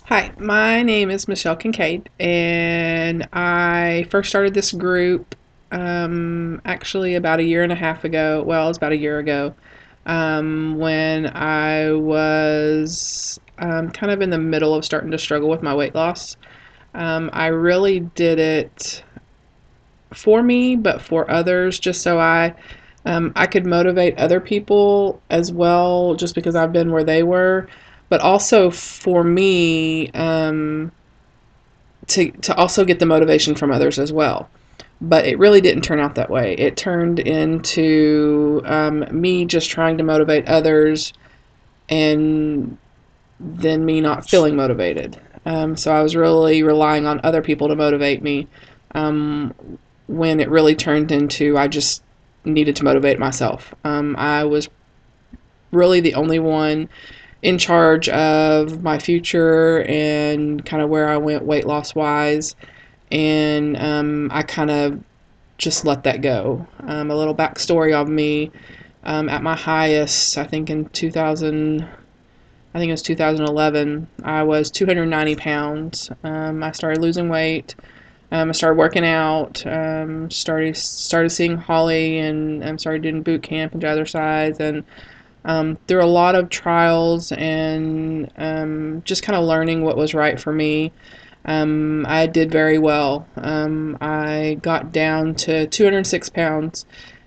Hi, my name is Michelle Kincaid, and I first started this group actually about a year and a half ago. Well, it was about a year ago when I was kind of in the middle of starting to struggle with my weight loss. I really did it for me, but for others, just so I could motivate other people as well, just because I've been where they were, but also for me. To also get the motivation from others as well. But it really didn't turn out that way. It turned into me just trying to motivate others and then me not feeling motivated. So I was really relying on other people to motivate me um, when it really turned into I just needed to motivate myself. I was really the only one in charge of my future and kind of where I went weight loss wise, and I kind of just let that go. A little backstory of me: at my highest, I think in 2000, I think it was 2011, I was 290 pounds. I started losing weight. I started working out. Started seeing Holly, and started doing boot camp and jazzercise, and through a lot of trials and just kind of learning what was right for me. I did very well. I got down to 206 pounds,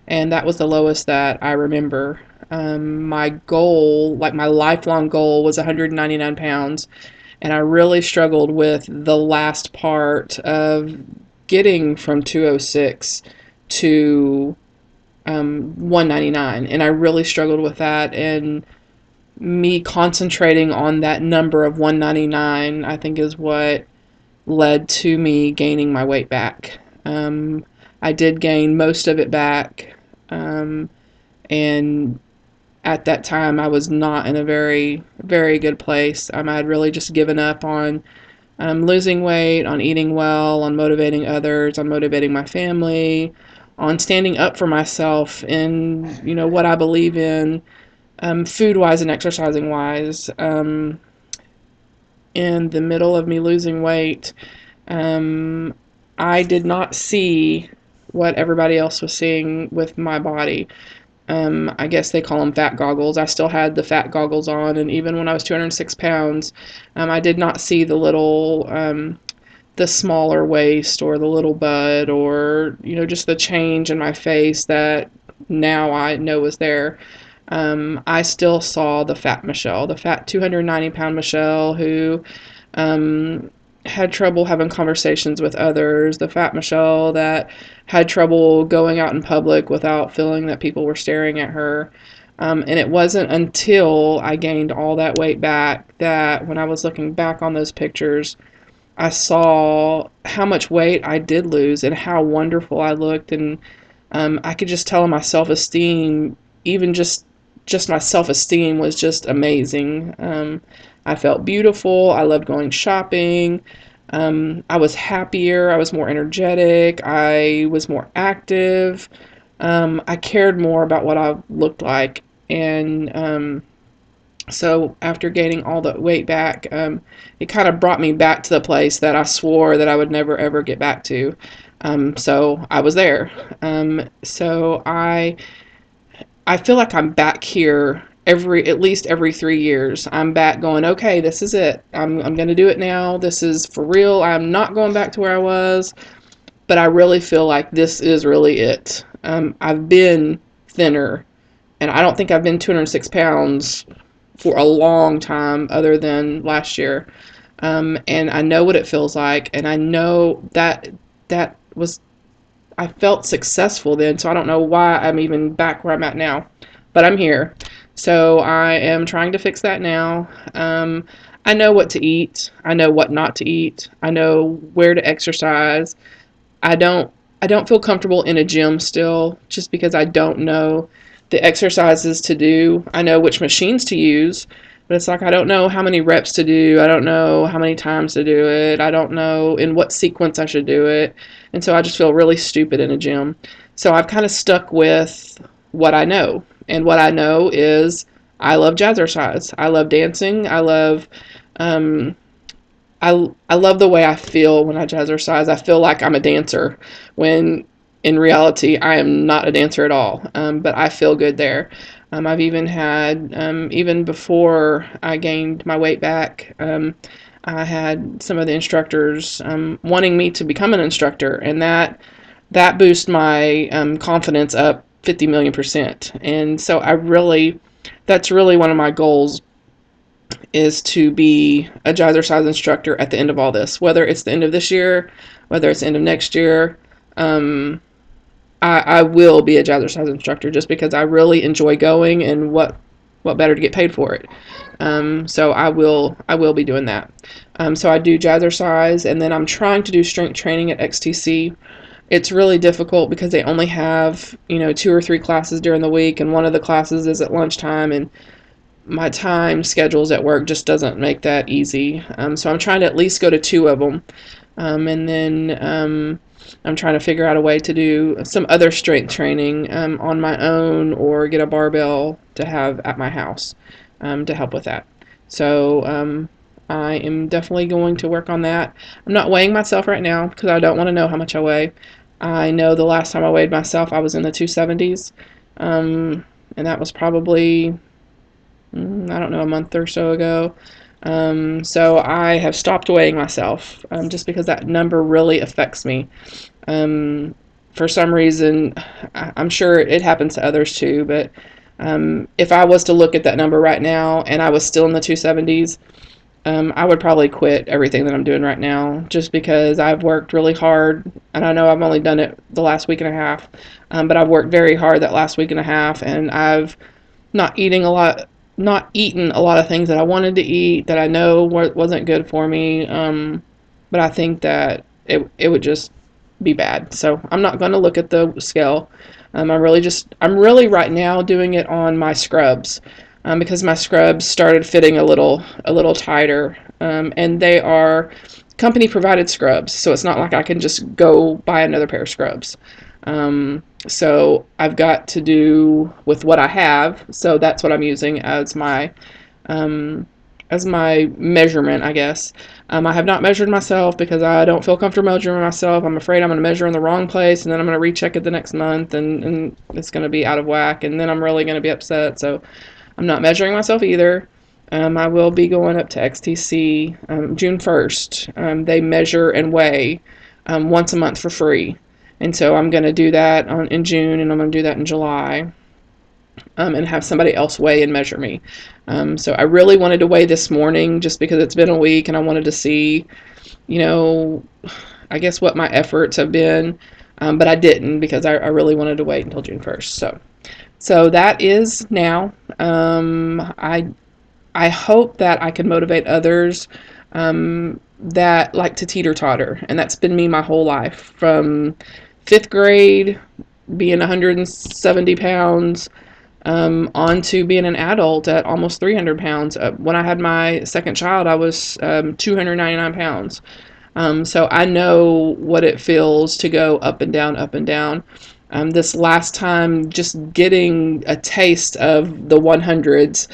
and that was the lowest that I remember. My goal, like my lifelong goal, was 199 pounds, and I really struggled with the last part of getting from 206 to 199, and I really struggled with that. And me concentrating on that number of 199, I think, is what led to me gaining my weight back. I did gain most of it back, and at that time I was not in a very, very good place. I had really just given up on losing weight, on eating well, on motivating others, on motivating my family, on standing up for myself in what I believe in, food wise and exercising wise. In the middle of me losing weight, um, I did not see what everybody else was seeing with my body. I guess they call them fat goggles. I still had the fat goggles on, and even when I was 206 pounds, I did not see the smaller waist or the little butt, or just the change in my face that now I know was there. I still saw the fat Michelle, the fat 290-pound Michelle who um, had trouble having conversations with others, the fat Michelle that had trouble going out in public without feeling that people were staring at her. And it wasn't until I gained all that weight back that when I was looking back on those pictures, I saw how much weight I did lose and how wonderful I looked. And I could just tell my self-esteem, even just my self-esteem was just amazing. I felt beautiful. I loved going shopping. I was happier. I was more energetic. I was more active. I cared more about what I looked like. And so after gaining all the weight back, it kind of brought me back to the place that I swore that I would never ever get back to. So I was there. So I feel like I'm back here at least every 3 years. I'm back going, okay, this is it. I'm gonna do it now. This is for real. I'm not going back to where I was, but I really feel like this is really it. I've been thinner, and I don't think I've been 206 pounds for a long time other than last year. And I know what it feels like, and I know that was I felt successful then, so I don't know why I'm even back where I'm at now, but I'm here. So I am trying to fix that now. I know what to eat. I know what not to eat. I know where to exercise. I don't I don't feel comfortable in a gym still, just because I don't know the exercises to do. I know which machines to use, but it's like I don't know how many reps to do. I don't know how many times to do it. I don't know in what sequence I should do it. And so I just feel really stupid in a gym. So I've kind of stuck with what I know. And what I know is I love jazzercise. I love dancing. I love um, I love the way I feel when I jazzercise. I feel like I'm a dancer when in reality I am not a dancer at all. But I feel good there. I've even had, even before I gained my weight back, I had some of the instructors wanting me to become an instructor, and that boosts my confidence up 50 million percent. And so that's really one of my goals, is to be a jazzercise instructor at the end of all this, whether it's the end of this year, whether it's the end of next year. Um, I will be a jazzercise instructor just because I really enjoy going, and what better to get paid for it. So I will be doing that. So I do jazzercise, and then I'm trying to do strength training at XTC. It's really difficult because they only have 2 or 3 classes during the week, and one of the classes is at lunchtime, and my time schedules at work just doesn't make that easy. So I'm trying to at least go to 2 of them, and then I'm trying to figure out a way to do some other strength training on my own, or get a barbell to have at my house to help with that. So I am definitely going to work on that. I'm not weighing myself right now because I don't want to know how much I weigh. I know the last time I weighed myself, I was in the 270s, and that was probably, I don't know, a month or so ago. So I have stopped weighing myself just because that number really affects me. For some reason, I'm sure it happens to others too, but if I was to look at that number right now and I was still in the 270s, I would probably quit everything that I'm doing right now, just because I've worked really hard, and I know I've only done it the last week and a half, but I've worked very hard that last week and a half, and I've not eating a lot, not eaten a lot of things that I wanted to eat that I know wasn't good for me. But I think that it would just be bad. So I'm not going to look at the scale. I'm really right now doing it on my scrubs, because my scrubs started fitting a little tighter, and they are company provided scrubs, so it's not like I can just go buy another pair of scrubs. So I've got to do with what I have. So that's what I'm using as my measurement, I guess. I have not measured myself because I don't feel comfortable measuring myself. I'm afraid I'm going to measure in the wrong place, and then I'm going to recheck it the next month, and it's going to be out of whack, and then I'm really going to be upset. So I'm not measuring myself either. I will be going up to XTC June 1st. They measure and weigh once a month for free. And so I'm going to do that in June, and I'm going to do that in July, and have somebody else weigh and measure me. So I really wanted to weigh this morning just because it's been a week, and I wanted to see, I guess what my efforts have been. But I didn't, because I really wanted to wait until June 1st. So that is now. I hope that I can motivate others that like to teeter-totter, and that's been me my whole life, from 5th grade, being 170 pounds, on to being an adult at almost 300 pounds. When I had my second child, I was 299 pounds. So I know what it feels to go up and down, up and down. This last time, just getting a taste of the 100s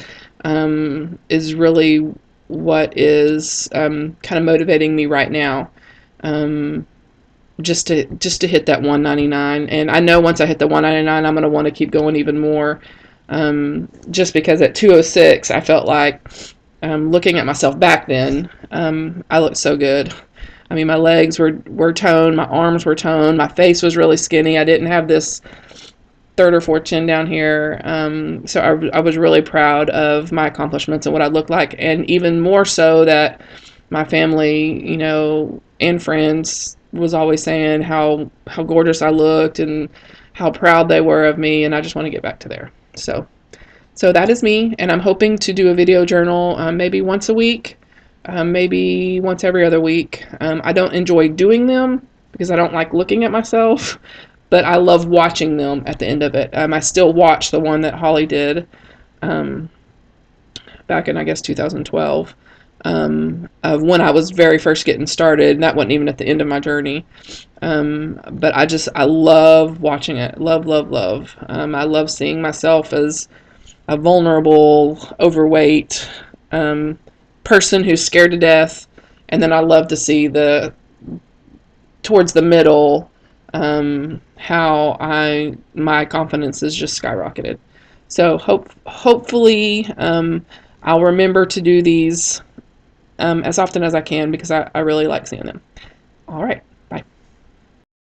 is really what is kind of motivating me right now. Just to hit that 199, and I know once I hit the 199, I'm going to want to keep going even more, just because at 206 I felt like, looking at myself back then, I looked so good. I mean, my legs were toned, my arms were toned, my face was really skinny. I didn't have this third or fourth chin down here, so I was really proud of my accomplishments and what I looked like, and even more so that my family, and friends was always saying how gorgeous I looked and how proud they were of me, and I just want to get back to there. So that is me, and I'm hoping to do a video journal maybe once a week, maybe once every other week. I don't enjoy doing them because I don't like looking at myself, but I love watching them at the end of it. I still watch the one that Holly did back in, I guess, 2012. Of when I was very first getting started, and that wasn't even at the end of my journey. But I love watching it. Love, love, love. I love seeing myself as a vulnerable, overweight person who's scared to death, And then I love to see the towards the middle, how I my confidence is just skyrocketed. So hopefully, I'll remember to do these as often as I can because I really like seeing them. All right.